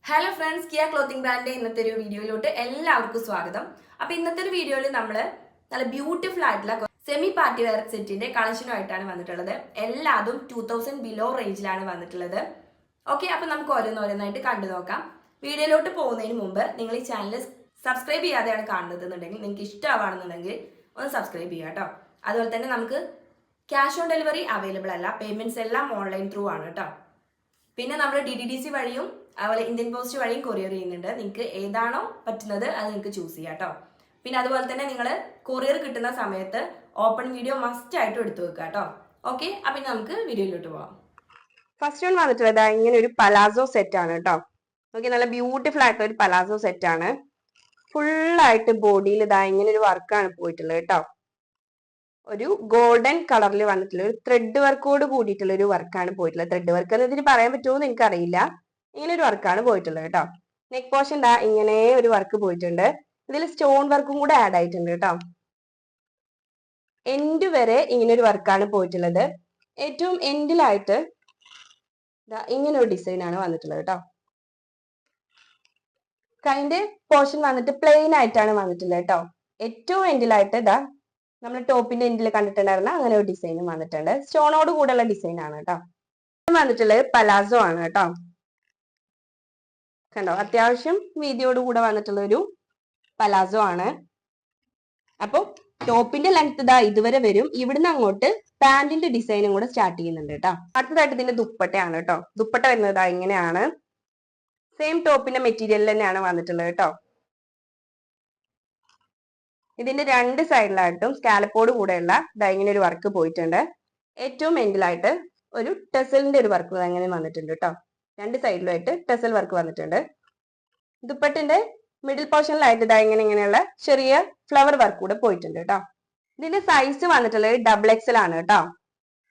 Hello friends, Kia clothing ബ്രാൻഡിന്റെ ഇന്നത്തെ ഒരു വീഡിയോയിലോട്ട് എല്ലാവർക്കും സ്വാഗതം. അപ്പൊ ഇന്നത്തെ ഒരു വീഡിയോയിൽ നമ്മൾ നല്ല ബ്യൂട്ടിഫുൾ ആയിട്ടുള്ള സെമി പാർട്ടി വെയർ സെറ്റിന്റെ കളക്ഷനുമായിട്ടാണ് വന്നിട്ടുള്ളത്. എല്ലാതും 2000 ബിലോ റേഞ്ചിലാണ് വന്നിട്ടുള്ളത്. ഓക്കെ, അപ്പൊ നമുക്ക് ഓരോന്നോരോന്നായിട്ട് കണ്ടു നോക്കാം. വീഡിയോയിലോട്ട് പോകുന്നതിന് മുമ്പ് നിങ്ങൾ ഈ ചാനൽ സബ്സ്ക്രൈബ് ചെയ്യാതെയാണ് കാണുന്നത് എന്നുണ്ടെങ്കിൽ നിങ്ങൾക്ക് ഇഷ്ടമാണെന്നുണ്ടെങ്കിൽ ഒന്ന് സബ്സ്ക്രൈബ് ചെയ്യുക കേട്ടോ. അതുപോലെ തന്നെ നമുക്ക് ക്യാഷ് ഓൺ ഡെലിവറി അവൈലബിൾ അല്ല, പേയ്മെന്റ്സ് എല്ലാം ഓൺലൈൻ ത്രൂ ആണ് കേട്ടോ. പിന്നെ നമ്മൾ DTDC വഴിയും അതുപോലെ ഇന്ത്യൻ പോസ്റ്റ് വഴിയും കൊറിയർ ചെയ്യുന്നുണ്ട്. നിങ്ങൾക്ക് ഏതാണോ പറ്റുന്നത് അത് നിങ്ങൾക്ക് ചൂസ് ചെയ്യാം കേട്ടോ. പിന്നെ അതുപോലെ തന്നെ നിങ്ങൾ കൊറിയർ കിട്ടുന്ന സമയത്ത് ഓപ്പൺ വീഡിയോ മസ്റ്റ് ആയിട്ടും എടുത്തു വെക്കുക കേട്ടോ. ഓക്കെ, അപ്പം നമുക്ക് വീഡിയോയിലോട്ട് പോവാം. ഫസ്റ്റ് വൺ വന്നിട്ടുള്ളത് ഇങ്ങനെ ഒരു പലാസോ സെറ്റ് ആണ് കേട്ടോ. നോക്കി, നല്ല ബ്യൂട്ടിഫുൾ ആയിട്ടുള്ള ഒരു പലാസോ സെറ്റ് ആണ്. ഫുള്ളായിട്ട് ബോഡിയിൽ ഇങ്ങനെ ഒരു വർക്കാണ് പോയിട്ടുള്ളത് കേട്ടോ. ഒരു ഗോൾഡൻ കളറിൽ വന്നിട്ടുള്ള ഒരു ത്രെഡ് വർക്കോട് കൂടിയിട്ടുള്ള ഒരു വർക്കാണ് പോയിട്ടുള്ളത്. ത്രെഡ് വർക്ക് എന്ന് ഇതിന് പറയാൻ പറ്റുമോ എന്ന് എനിക്കറിയില്ല. ഇങ്ങനെ ഒരു വർക്കാണ് പോയിട്ടുള്ളത് കേട്ടോ. നെക്ക് പോർഷൻ ഇങ്ങനെ ഒരു വർക്ക് പോയിട്ടുണ്ട്. ഇതിൽ സ്റ്റോൺ വർക്കും കൂടെ ആഡ് ആയിട്ടുണ്ട് കേട്ടോ. എൻഡ് വരെ ഇങ്ങനെ ഒരു വർക്കാണ് പോയിട്ടുള്ളത്. ഏറ്റവും എൻഡിലായിട്ട് ഇങ്ങനെ ഒരു ഡിസൈൻ ആണ് വന്നിട്ടുള്ളത് കേട്ടോ. കൈന്റെ പോർഷൻ വന്നിട്ട് പ്ലെയിൻ ആയിട്ടാണ് വന്നിട്ടുള്ളത് കേട്ടോ. ഏറ്റവും എൻഡിലായിട്ട് നമ്മൾ ടോപ്പിന്റെ എൻഡിൽ കണ്ടിട്ടുണ്ടായിരുന്ന അങ്ങനെ ഒരു ഡിസൈനും വന്നിട്ടുണ്ട്. സ്റ്റോണോട് കൂടെയുള്ള ഡിസൈൻ ആണ് കേട്ടോ. വന്നിട്ടുള്ളത് പലാസോ ആണ് കേട്ടോ. കണ്ടോ, അത്യാവശ്യം വീതിയോട് കൂടെ വന്നിട്ടുള്ള ഒരു പലാസോ ആണ്. അപ്പൊ ടോപ്പിന്റെ ലെങ്ത് ഇതുവരെ വരും. ഇവിടുന്ന് അങ്ങോട്ട് പാന്റിന്റെ ഡിസൈനും കൂടെ സ്റ്റാർട്ട് ചെയ്യുന്നുണ്ട് കേട്ടോ. അടുത്തതായിട്ട് ഇതിന്റെ ദുപ്പട്ടയാണ് കേട്ടോ. ദുപ്പട്ട വരുന്നത് ഇങ്ങനെയാണ്. സെയിം ടോപ്പിന്റെ മെറ്റീരിയൽ തന്നെയാണ് വന്നിട്ടുള്ളത് കേട്ടോ. ഇതിന്റെ രണ്ട് സൈഡിലായിട്ടും സ്കാലപ്പോട് കൂടെയുള്ള ഇങ്ങനെ ഒരു വർക്ക് പോയിട്ടുണ്ട്. ഏറ്റവും എൻഡിലായിട്ട് ഒരു ടെസലിന്റെ ഒരു വർക്ക് അങ്ങനെ വന്നിട്ടുണ്ട് കേട്ടോ. രണ്ട് സൈഡിലുമായിട്ട് ടെസൽ വർക്ക് വന്നിട്ടുണ്ട്. ദുപ്പട്ടിന്റെ മിഡിൽ പോർഷനിലായിട്ട് ഇങ്ങനെയുള്ള ചെറിയ ഫ്ലവർ വർക്ക് കൂടെ പോയിട്ടുണ്ട് കേട്ടോ. ഇതിന്റെ സൈസ് വന്നിട്ടുള്ളത് XXL ആണ് കേട്ടോ.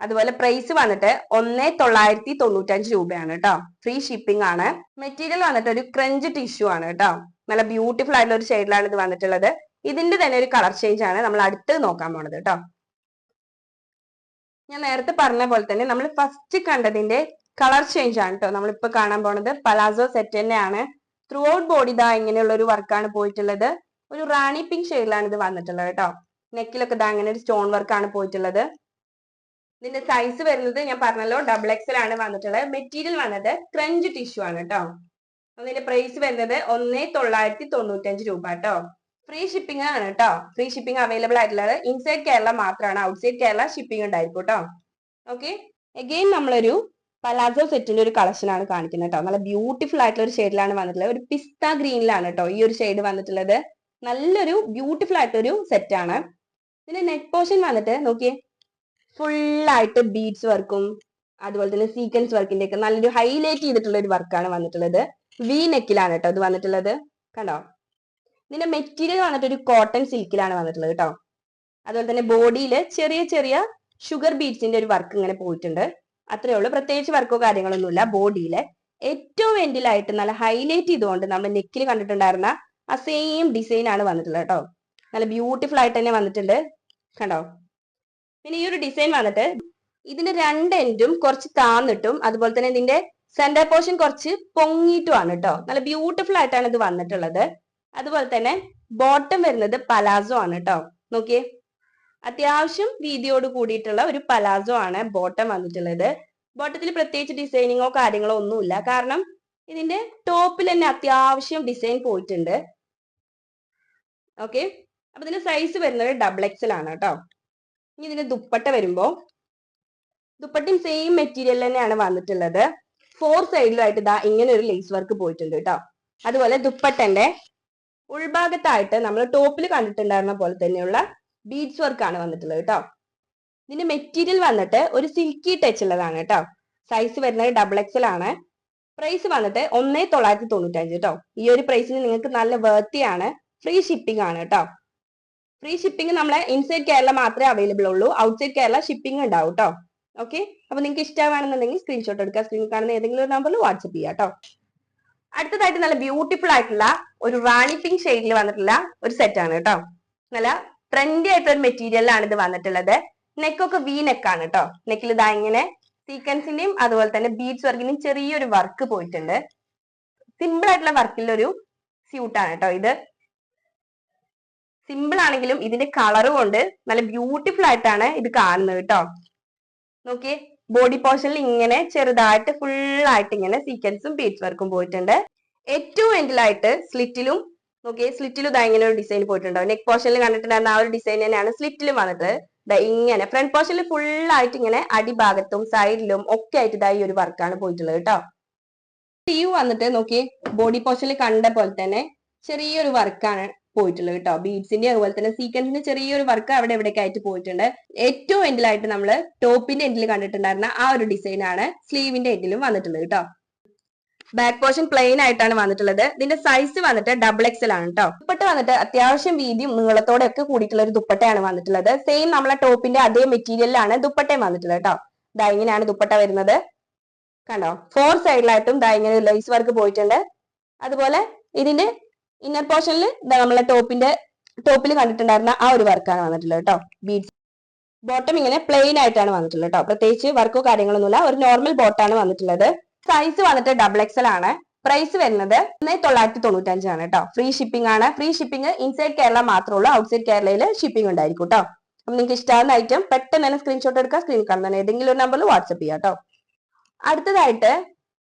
അതുപോലെ പ്രൈസ് വന്നിട്ട് 1995 രൂപയാണ് കേട്ടോ. ഫ്രീ ഷിപ്പിംഗ് ആണ്. മെറ്റീരിയൽ വന്നിട്ട് ഒരു ക്രഞ്ച് ടിഷ്യൂ ആണ് കേട്ടോ. നല്ല ബ്യൂട്ടിഫുൾ ആയിട്ടുള്ള ഒരു ഷെയ്ഡിലാണ് ഇത് വന്നിട്ടുള്ളത്. ഇതിന്റെ തന്നെ ഒരു കളർ ചേഞ്ച് ആണ് നമ്മൾ അടുത്ത് നോക്കാൻ പോണത് കേട്ടോ. ഞാൻ നേരത്തെ പറഞ്ഞ പോലെ തന്നെ നമ്മൾ ഫസ്റ്റ് കണ്ടതിന്റെ കളർ ചേഞ്ച് ആണ് കേട്ടോ നമ്മളിപ്പോ കാണാൻ പോണത്. പലാസോ സെറ്റ് തന്നെയാണ്. ത്രൂ ഔട്ട് ബോഡി ഇങ്ങനെയുള്ള ഒരു വർക്കാണ് പോയിട്ടുള്ളത്. ഒരു റാണി പിങ്ക് ഷെയ്ഡിലാണ് ഇത് വന്നിട്ടുള്ളത് കേട്ടോ. നെക്കിലൊക്കെ അങ്ങനെ ഒരു സ്റ്റോൺ വർക്കാണ് പോയിട്ടുള്ളത്. ഇതിന്റെ സൈസ് വരുന്നത് ഞാൻ പറഞ്ഞല്ലോ XXL ആണ് വന്നിട്ടുള്ളത്. മെറ്റീരിയൽ വന്നത് ക്രഞ്ച് ടിഷ്യൂ ആണ് കേട്ടോ. അതിന്റെ പ്രൈസ് വരുന്നത് 1995 രൂപ കേട്ടോ. ഫ്രീ ഷിപ്പിംഗ് ആണ് കേട്ടോ. ഫ്രീ ഷിപ്പിംഗ് അവൈലബിൾ ആയിട്ടുള്ളത് ഇൻസൈഡ് കേരള മാത്രമാണ്. ഔട്ട്സൈഡ് കേരള ഷിപ്പിംഗ് ഉണ്ടായിരിക്കും കേട്ടോ. ഓക്കെ, അഗെയിൻ നമ്മളൊരു പലാസോ സെറ്റിന്റെ ഒരു കളക്ഷൻ ആണ് കാണിക്കുന്നത് കേട്ടോ. നല്ല ബ്യൂട്ടിഫുൾ ആയിട്ടുള്ള ഒരു ഷെയ്ഡിലാണ് വന്നിട്ടുള്ളത്. ഒരു പിസ്ത ഗ്രീനിലാണ് കേട്ടോ ഈ ഒരു ഷെയ്ഡ് വന്നിട്ടുള്ളത്. നല്ലൊരു ബ്യൂട്ടിഫുൾ ആയിട്ടൊരു സെറ്റ് ആണ്. ഇതിന്റെ നെക്ക് പോർഷൻ വന്നിട്ട് നോക്കിയേ, ഫുള്ളായിട്ട് ബീഡ്സ് വർക്കും അതുപോലെ തന്നെ സീക്വൻസ് വർക്കിന്റെ ഒക്കെ നല്ലൊരു ഹൈലൈറ്റ് ചെയ്തിട്ടുള്ള ഒരു വർക്കാണ് വന്നിട്ടുള്ളത്. വി നെക്കിലാണ് കേട്ടോ ഇത് വന്നിട്ടുള്ളത്. കണ്ടോ, ഇതിന്റെ മെറ്റീരിയൽ വന്നിട്ട് ഒരു കോട്ടൺ സിൽക്കിലാണ് വന്നിട്ടുള്ളത് കേട്ടോ. അതുപോലെ തന്നെ ബോഡിയിൽ ചെറിയ ചെറിയ ഷുഗർ ബീഡ്സിന്റെ ഒരു വർക്ക് ഇങ്ങനെ പോയിട്ടുണ്ട്. അത്രേ ഉള്ളൂ, പ്രത്യേകിച്ച് വർക്കോ കാര്യങ്ങളൊന്നുമില്ല. ബോഡിയിലെ ഏറ്റവും എൻഡിലായിട്ട് നല്ല ഹൈലൈറ്റ് ചെയ്തുകൊണ്ട് നമ്മൾ നെക്കിൽ കണ്ടിട്ടുണ്ടായിരുന്ന ആ സെയിം ഡിസൈൻ ആണ് വന്നിട്ടുള്ളത് കേട്ടോ. നല്ല ബ്യൂട്ടിഫുൾ ആയിട്ട് തന്നെ വന്നിട്ടുണ്ട്. കണ്ടോ, പിന്നെ ഈ ഒരു ഡിസൈൻ വന്നിട്ട് ഇതിന്റെ രണ്ട് എൻഡും കുറച്ച് താന്നിട്ടും അതുപോലെ തന്നെ ഇതിന്റെ സെന്റർ പോർഷൻ കുറച്ച് പൊങ്ങിയിട്ടുമാണ് കേട്ടോ. നല്ല ബ്യൂട്ടിഫുൾ ആയിട്ടാണ് ഇത് വന്നിട്ടുള്ളത്. അതുപോലെ തന്നെ ബോട്ടം വരുന്നത് പലാസോ ആണ് കേട്ടോ. നോക്കിയേ, അത്യാവശ്യം വീതിയോട് കൂടിയിട്ടുള്ള ഒരു പലാസോ ആണ് ബോട്ടം വന്നിട്ടുള്ളത്. ബോട്ടത്തിൽ പ്രത്യേകിച്ച് ഡിസൈനിങ്ങോ കാര്യങ്ങളോ ഒന്നുമില്ല. കാരണം ഇതിന്റെ ടോപ്പിൽ തന്നെ അത്യാവശ്യം ഡിസൈൻ പോയിട്ടുണ്ട്. ഓക്കെ, അപ്പൊ ഇതിന്റെ സൈസ് വരുന്നത് XXL ആണ് കേട്ടോ. ഇനി ഇതിന്റെ ദുപ്പട്ട വരുമ്പോ ദുപ്പട്ടയും സെയിം മെറ്റീരിയൽ തന്നെയാണ് വന്നിട്ടുള്ളത്. 4 സൈഡിലായിട്ട് ഇങ്ങനെ ഒരു ലേസ് വർക്ക് പോയിട്ടുണ്ട് കേട്ടോ. അതുപോലെ ദുപ്പട്ടന്റെ ഉൾഭാഗത്തായിട്ട് നമ്മൾ ടോപ്പിൽ കണ്ടിട്ടുണ്ടായിരുന്ന പോലെ തന്നെയുള്ള ബീഡ്സ് വർക്ക് ആണ് വന്നിട്ടുള്ളത് കേട്ടോ. ഇതിന്റെ മെറ്റീരിയൽ വന്നിട്ട് ഒരു സിൽക്കി ടച്ച് ഉള്ളതാണ് കേട്ടോ. സൈസ് വരുന്നത് XXL ആണ്. പ്രൈസ് വന്നിട്ട് 1995 കേട്ടോ. ഈ ഒരു പ്രൈസിന് നിങ്ങൾക്ക് നല്ല വേർത്തിയാണ്. ഫ്രീ ഷിപ്പിംഗ് ആണ് കേട്ടോ. ഫ്രീ ഷിപ്പിംഗ് നമ്മളെ ഇൻസൈഡ് കേരള മാത്രമേ അവൈലബിൾ ഉള്ളൂ. ഔട്ട്സൈഡ് കേരള ഷിപ്പിംഗ് ഉണ്ടാവും കേട്ടോ. ഓക്കെ, അപ്പൊ നിങ്ങൾക്ക് ഇഷ്ടമാണെന്നുണ്ടെങ്കിൽ സ്ക്രീൻഷോട്ട് എടുക്കുക. സ്ക്രീനിൽ കാണുന്ന ഏതെങ്കിലും ഒരു നമ്പറിൽ വാട്സ്ആപ്പ് ചെയ്യാം കേട്ടോ. അടുത്തതായിട്ട് നല്ല ബ്യൂട്ടിഫുൾ ആയിട്ടുള്ള ഒരു റാണി പിങ്ക് ഷെയ്ഡിൽ വന്നിട്ടുള്ള ഒരു സെറ്റ് ആണ് കേട്ടോ. നല്ല ട്രെൻഡി ആയിട്ടുള്ള ഒരു മെറ്റീരിയലാണ് ഇത് വന്നിട്ടുള്ളത്. നെക്കൊക്കെ വി നെക്കാണ് കേട്ടോ. നെക്കിൽ ഇങ്ങനെ സീക്വൻസിന്റെയും അതുപോലെ തന്നെ ബീഡ്സ് വർക്കിന്റെയും ചെറിയൊരു വർക്ക് പോയിട്ടുണ്ട്. സിമ്പിൾ ആയിട്ടുള്ള വർക്കിലൊരു സ്യൂട്ടാണ് കേട്ടോ ഇത്. സിമ്പിൾ ആണെങ്കിലും ഇതിന്റെ കളറും കൊണ്ട് നല്ല ബ്യൂട്ടിഫുൾ ആയിട്ടാണ് ഇത് കാണുന്നത് കേട്ടോ. നോക്കിയേ, ബോഡി പോർഷനിൽ ഇങ്ങനെ ചെറുതായിട്ട് ഫുൾ ആയിട്ട് ഇങ്ങനെ സീക്വൻസും ബീഡ്സ് വർക്കും പോയിട്ടുണ്ട്. ഏറ്റവും എൻഡിലായിട്ട് സ്ലിറ്റിലും നോക്കിയേ, സ്ലിറ്റിലും ഇതാ ഇങ്ങനെ ഒരു ഡിസൈൻ പോയിട്ടുണ്ടോ. നെക്ക് പോർഷനിൽ കണ്ടിട്ടുണ്ടായിരുന്ന ആ ഒരു ഡിസൈൻ തന്നെയാണ് സ്ലിറ്റിലും വന്നിട്ട്. ഇങ്ങനെ ഫ്രണ്ട് പോർഷനിൽ ഫുൾ ആയിട്ട് ഇങ്ങനെ അടിഭാഗത്തും സൈഡിലും ഒക്കെ ആയിട്ട് ഇതായി ഒരു വർക്കാണ് പോയിട്ടുള്ളത് കേട്ടോ. സ്ലീവ് വന്നിട്ട് നോക്കിയേ, ബോഡി പോർഷനിൽ കണ്ട പോലെ തന്നെ ചെറിയൊരു വർക്കാണ് പോയിട്ടുള്ളത് കേട്ടോ. ബീഡ്സിന്റെ അതുപോലെ തന്നെ സീക്വൻസിന്റെ ചെറിയൊരു വർക്ക് അവിടെ എവിടെയൊക്കെ ആയിട്ട് പോയിട്ടുണ്ട്. ഏറ്റവും എൻഡിലായിട്ട് നമ്മൾ ടോപ്പിന്റെ എൻഡിൽ കണ്ടിട്ടുണ്ടായിരുന്ന ആ ഒരു ഡിസൈൻ ആണ് സ്ലീവിന്റെ എൻഡിലും വന്നിട്ടുള്ളത് കേട്ടോ. ബാക്ക് പോർഷൻ പ്ലെയിൻ ആയിട്ടാണ് വന്നിട്ടുള്ളത്. ഇതിന്റെ സൈസ് വന്നിട്ട് XXL ആണ് കേട്ടോ. ദുപ്പട്ട വന്നിട്ട് അത്യാവശ്യം വീതിയും നീളത്തോടെ ഒക്കെ കൂടിയിട്ടുള്ള ഒരു ദുപ്പട്ടയാണ് വന്നിട്ടുള്ളത്. സെയിം നമ്മളെ ടോപ്പിന്റെ അതേ മെറ്റീരിയലിലാണ് ദുപ്പട്ടയും വന്നിട്ടുള്ളത് കേട്ടോ. ദാ ഇങ്ങനെയാണ് ദുപ്പട്ട വരുന്നത്. കണ്ടോ, 4 സൈഡിലായിട്ടും ദാ ഇങ്ങനെ ലേസ് വർക്ക് പോയിട്ടുണ്ട്. അതുപോലെ ഇതിന്റെ ഇന്നർ പോർഷനിൽ നമ്മളെ ടോപ്പിൽ കണ്ടിട്ടുണ്ടായിരുന്ന ആ ഒരു വർക്കാണ് വന്നിട്ടുള്ളത് കേട്ടോ. ബീഡ്സ് ബോട്ടം ഇങ്ങനെ പ്ലെയിൻ ആയിട്ടാണ് വന്നിട്ടുള്ളത് കേട്ടോ. പ്രത്യേകിച്ച് വർക്കോ കാര്യങ്ങളൊന്നുമില്ല, ഒരു നോർമൽ ബോട്ടാണ് വന്നിട്ടുള്ളത്. സൈസ് വന്നിട്ട് XXL ആണ്. പ്രൈസ് വരുന്നത് 1995 ആണ് കേട്ടോ. ഫ്രീ ഷിപ്പിംഗ് ആണ്. ഫ്രീ ഷിപ്പിംഗ് ഇൻസൈഡ് കേരള മാത്രമേ ഉള്ളൂ, ഔട്ട്സൈഡ് കേരളയിൽ ഷിപ്പിംഗ് ഉണ്ടായിരിക്കും കേട്ടോ. അപ്പൊ നിങ്ങൾക്ക് ഇഷ്ടമാകുന്ന ഐറ്റം പെട്ടെന്ന് തന്നെ സ്ക്രീൻഷോട്ട് എടുക്കുക, സ്ക്രീനിൽ കാണുന്ന ഏതെങ്കിലും ഒരു നമ്പറിൽ വാട്സ്ആപ്പ് ചെയ്യാം കേട്ടോ. അടുത്തതായിട്ട്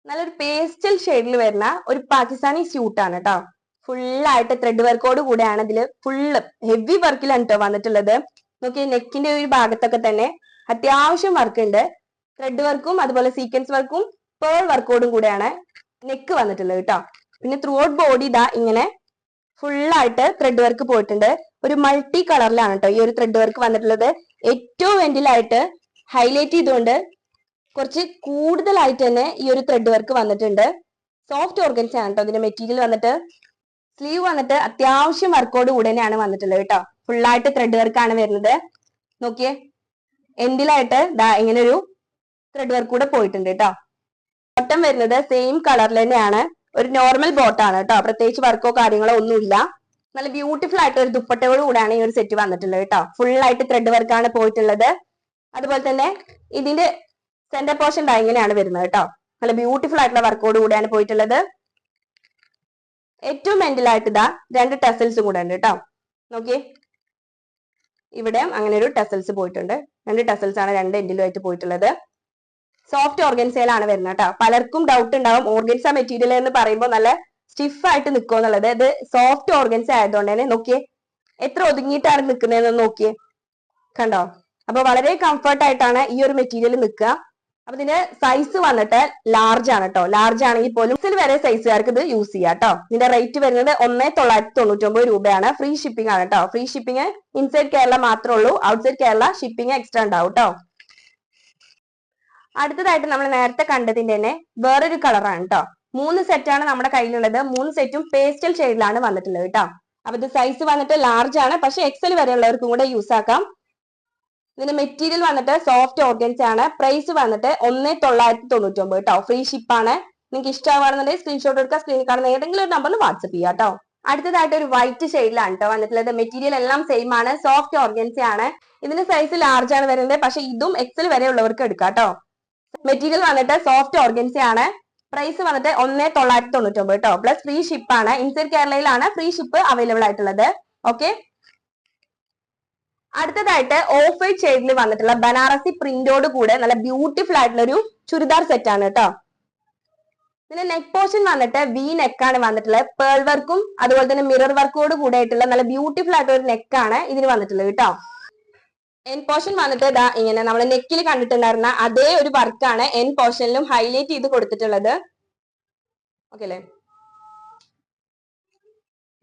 നല്ലൊരു പേസ്റ്റൽ ഷെയ്ഡിൽ വരുന്ന ഒരു പാകിസ്ഥാനി സ്യൂട്ട് ആണ് കേട്ടോ. ഫുള്ളായിട്ട് ത്രെഡ് വർക്കോട് കൂടെയാണ് ഇതിൽ ഫുള്ള് ഹെവി വർക്കിലാണ് കേട്ടോ വന്നിട്ടുള്ളത്. നോക്കി, നെക്കിന്റെ ഒരു ഭാഗത്തൊക്കെ തന്നെ അത്യാവശ്യം വർക്ക് ഉണ്ട്. ത്രെഡ് വർക്കും അതുപോലെ സീക്വൻസ് വർക്കും പേൾ വർക്കോടും കൂടെയാണ് നെക്ക് വന്നിട്ടുള്ളത് കേട്ടോ. പിന്നെ ത്രൂ ഔട്ട് ബോഡി ഇതാ ഇങ്ങനെ ഫുള്ളായിട്ട് ത്രെഡ് വർക്ക് പോയിട്ടുണ്ട്. ഒരു മൾട്ടി കളറിലാണ് കേട്ടോ ഈ ഒരു ത്രെഡ് വർക്ക് വന്നിട്ടുള്ളത്. ഏറ്റവും എൻഡിലായിട്ട് ഹൈലൈറ്റ് ചെയ്തുകൊണ്ട് കുറച്ച് കൂടുതലായിട്ട് തന്നെ ഈ ഒരു ത്രെഡ് വർക്ക് വന്നിട്ടുണ്ട്. സോഫ്റ്റ് ഓർഗൻസ് ആണ് കേട്ടോ ഇതിന്റെ മെറ്റീരിയൽ വന്നിട്ട്. സ്ലീവ് വന്നിട്ട് അത്യാവശ്യം വർക്കോട് കൂടെ തന്നെയാണ് വന്നിട്ടുള്ളത് കേട്ടോ. ഫുള്ളായിട്ട് ത്രെഡ് വർക്ക് ആണ് വരുന്നത്. നോക്കിയേ, എൻഡിലായിട്ട് ദാ ഇങ്ങനെ ഒരു ത്രെഡ് വർക്ക് കൂടെ പോയിട്ടുണ്ട് കേട്ടോ. ബോട്ടം വരുന്നത് സെയിം കളറിൽ തന്നെയാണ്. ഒരു നോർമൽ ബോട്ടാണ് കേട്ടോ. പ്രത്യേകിച്ച് വർക്കോ കാര്യങ്ങളോ ഒന്നുമില്ല. നല്ല ബ്യൂട്ടിഫുൾ ആയിട്ട് ഒരു ദുപ്പട്ടയോട് കൂടെയാണ് ഈ ഒരു സെറ്റ് വന്നിട്ടുള്ളത് കേട്ടോ. ഫുള്ളായിട്ട് ത്രെഡ് വർക്കാണ് പോയിട്ടുള്ളത്. അതുപോലെ തന്നെ ഇതിന്റെ സെന്റർ പോർഷൻ ദാ ഇങ്ങനെയാണ് വരുന്നത് കേട്ടോ. നല്ല ബ്യൂട്ടിഫുൾ ആയിട്ടുള്ള വർക്കോട് കൂടെയാണ് പോയിട്ടുള്ളത്. ഏറ്റവും എൻഡിലായിട്ട് ഇതാ 2 ടെസൽസും കൂടെ ഉണ്ട് കേട്ടോ. നോക്കിയേ, ഇവിടെ അങ്ങനെ ഒരു ടെസൽസ് പോയിട്ടുണ്ട്. 2 ടെസൽസ് ആണ് 2 എൻഡിലുമായിട്ട് പോയിട്ടുള്ളത്. സോഫ്റ്റ് ഓർഗൻസയിലാണ് വരുന്നത് കേട്ടോ. പലർക്കും ഡൗട്ട് ഉണ്ടാവും ഓർഗൻസ മെറ്റീരിയൽ എന്ന് പറയുമ്പോൾ നല്ല സ്റ്റിഫ് ആയിട്ട് നിൽക്കുക എന്നുള്ളത്. ഇത് സോഫ്റ്റ് ഓർഗൻസ ആയതുകൊണ്ട് തന്നെ നോക്കിയേ എത്ര ഒതുങ്ങിയിട്ടാണ് നിൽക്കുന്നതെന്ന് നോക്കിയേ, കണ്ടോ. അപ്പൊ വളരെ കംഫർട്ട് ആയിട്ടാണ് ഈ ഒരു മെറ്റീരിയൽ നിൽക്കുക. അപ്പൊ ഇതിന്റെ സൈസ് വന്നിട്ട് ലാർജ് ആണ് കേട്ടോ. ലാർജ് ആണെങ്കിൽ പോലും ഇതിൽ വരെ സൈസുകാർക്ക് ഇത് യൂസ് ചെയ്യാം കേട്ടോ. ഇതിന്റെ റേറ്റ് വരുന്നത് 1999 രൂപയാണ്. ഫ്രീ ഷിപ്പിംഗ് ആണ് കേട്ടോ. ഫ്രീ ഷിപ്പിംഗ് ഇൻസൈഡ് കേരള മാത്രമേ ഉള്ളൂ, ഔട്ട്സൈഡ് കേരള ഷിപ്പിംഗ് എക്സ്ട്രാ ഉണ്ടാവും കേട്ടോ. അടുത്തതായിട്ട് നമ്മൾ നേരത്തെ കണ്ടതിന്റെ തന്നെ വേറൊരു കളറാണ് കേട്ടോ. 3 സെറ്റാണ് നമ്മുടെ കയ്യിലുള്ളത്. 3 സെറ്റും പേസ്റ്റൽ ഷെയ്ഡിലാണ് വന്നിട്ടുള്ളത് കേട്ടോ. അപ്പൊ ഇത് സൈസ് വന്നിട്ട് ലാർജ് ആണ്, പക്ഷെ XL വരെയുള്ളവർക്കും കൂടെ യൂസ് ആക്കാം. ഇതിന്റെ മെറ്റീരിയൽ വന്നിട്ട് സോഫ്റ്റ് ഓർഗൻസ് ആണ്. പ്രൈസ് വന്നിട്ട് 1999 കേട്ടോ. ഫ്രീ ഷിപ്പാണ്. നിങ്ങൾക്ക് ഇഷ്ടമാണെന്നുണ്ടെങ്കിൽ സ്ക്രീൻഷോട്ട് എടുക്കുക, സ്ക്രീനിൽ കാണുന്ന ഏതെങ്കിലും ഒരു നമ്പറിൽ വാട്സ്ആപ്പ് ചെയ്യാം കേട്ടോ. അടുത്തതായിട്ട് ഒരു വൈറ്റ് ഷെയ്ഡിലാണ് കേട്ടോ വന്നിട്ടുള്ളത്. മെറ്റീരിയൽ എല്ലാം സെയിം ആണ്, സോഫ്റ്റ് ഓർഗൻസ ആണ്. ഇതിന്റെ സൈസ് ലാർജ് ആണ് വരുന്നത്, പക്ഷെ ഇതും XL വരെ ഉള്ളവർക്ക് എടുക്കാം കേട്ടോ. മെറ്റീരിയൽ വന്നിട്ട് സോഫ്റ്റ് ഓർഗൻസ ആണ്. പ്രൈസ് വന്നിട്ട് 1999 കേട്ടോ. പ്ലസ് ഫ്രീ ഷിപ്പാണ്. ഇൻസൈഡ് കേരളയിലാണ് ഫ്രീ ഷിപ്പ് അവൈലബിൾ ആയിട്ടുള്ളത്. ഓക്കെ, അടുത്തതായിട്ട് ഓഫ് വൈറ്റ് ഷെയ്ഡിൽ വന്നിട്ടുള്ള ബനാറസി പ്രിന്റോട് കൂടെ നല്ല ബ്യൂട്ടിഫുൾ ആയിട്ടുള്ള ഒരു ചുരിദാർ സെറ്റ് ആണ് കേട്ടോ. ഇതിന്റെ നെക്ക് പോർഷൻ വന്നിട്ട് വി നെക്കാണ് വന്നിട്ടുള്ളത്. പേൾ വർക്കും അതുപോലെ തന്നെ മിറർ വർക്കോട് കൂടെ ആയിട്ടുള്ള നല്ല ബ്യൂട്ടിഫുൾ ആയിട്ടുള്ള ഒരു നെക്കാണ് ഇതിന് വന്നിട്ടുള്ളത് കേട്ടോ. എൻ പോർഷൻ വന്നിട്ട് ഇതാ ഇങ്ങനെ നമ്മൾ നെക്കിൽ കണ്ടിട്ടുണ്ടായിരുന്ന അതേ ഒരു വർക്കാണ് എൻ പോർഷനിലും ഹൈലൈറ്റ് ചെയ്ത് കൊടുത്തിട്ടുള്ളത്. ഓക്കെ അല്ലേ.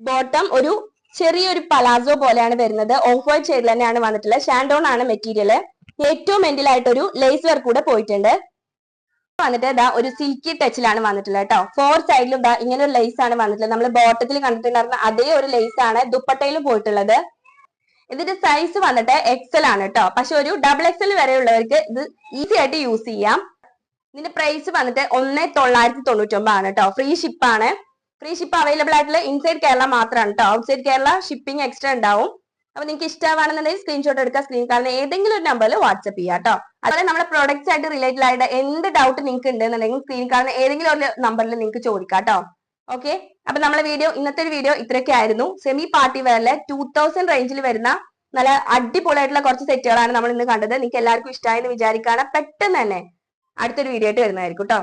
ബോട്ടം ഒരു ചെറിയൊരു പലാസോ പോലെയാണ് വരുന്നത്. ഓഫ് വൈറ്റ് ഷെയ്ഡിൽ തന്നെയാണ് വന്നിട്ടുള്ളത്. ഷാൻഡോൺ ആണ് മെറ്റീരിയൽ. ഏറ്റവും എൻഡിലായിട്ട് ഒരു ലേസ് വർക്ക് കൂടെ പോയിട്ടുണ്ട്. വന്നിട്ട് ഇതാ ഒരു സിൽക്കി ടച്ചിലാണ് വന്നിട്ടുള്ളത് കേട്ടോ. 4 സൈഡിലും ഇതാ ഇങ്ങനെ ഒരു ലേസ് ആണ് വന്നിട്ടുള്ളത്. നമ്മൾ ബോട്ടത്തിൽ കണ്ടിട്ടുണ്ടായിരുന്ന അതേ ഒരു ലേസ് ആണ് ദുപ്പട്ടയിലും പോയിട്ടുള്ളത്. ഇതിന്റെ സൈസ് വന്നിട്ട് XL ആണ് കേട്ടോ. പക്ഷെ ഒരു XXL വരെയുള്ളവർക്ക് ഇത് ഈസി ആയിട്ട് യൂസ് ചെയ്യാം. ഇതിന്റെ പ്രൈസ് വന്നിട്ട് 1999 ആണ് കേട്ടോ. ഫ്രീ ഷിപ്പാണ്. ഫ്രീ ഷിപ്പ് അവൈലബിൾ ആയിട്ടുള്ള ഇൻസൈഡ് കേരള മാത്രമാണ് കേട്ടോ. ഔട്ട്സൈഡ് കേരള ഷിപ്പിംഗ് എക്സ്ട്രാ ഉണ്ടാവും. അപ്പൊ നിങ്ങൾക്ക് ഇഷ്ടമാണെന്നുണ്ടെങ്കിൽ സ്ക്രീൻഷോട്ട് എടുക്കുക, സ്ക്രീൻ കാണുന്ന ഏതെങ്കിലും ഒരു നമ്പറിൽ വാട്സ്ആപ്പ് ചെയ്യാം കേട്ടോ. അതുപോലെ നമ്മുടെ പ്രൊഡക്ട്സ് ആയിട്ട് റിലേറ്റഡ് ആയിട്ട് എന്ത് ഡൗട്ട് നിങ്ങൾക്ക് ഉണ്ടെന്നുണ്ടെങ്കിൽ സ്ക്രീൻ കാണുന്ന ഏതെങ്കിലും ഒരു നമ്പറിൽ നിങ്ങൾക്ക് ചോദിക്കാം കേട്ടോ. ഓക്കെ, അപ്പൊ നമ്മളെ ഇന്നത്തെ ഒരു വീഡിയോ ഇത്രയൊക്കെ ആയിരുന്നു. സെമി പാർട്ടി വെയറിലെ 2000 റേഞ്ചിൽ വരുന്ന നല്ല അടിപൊളിയായിട്ടുള്ള കുറച്ച് സെറ്റുകളാണ് നമ്മൾ ഇന്ന് കണ്ടത്. നിങ്ങൾക്ക് എല്ലാവർക്കും ഇഷ്ടമായെന്ന് വിചാരിക്കുകയാണ്. പെട്ടെന്ന് തന്നെ അടുത്തൊരു വീഡിയോ ആയിട്ട് വരുന്നതായിരിക്കും കേട്ടോ.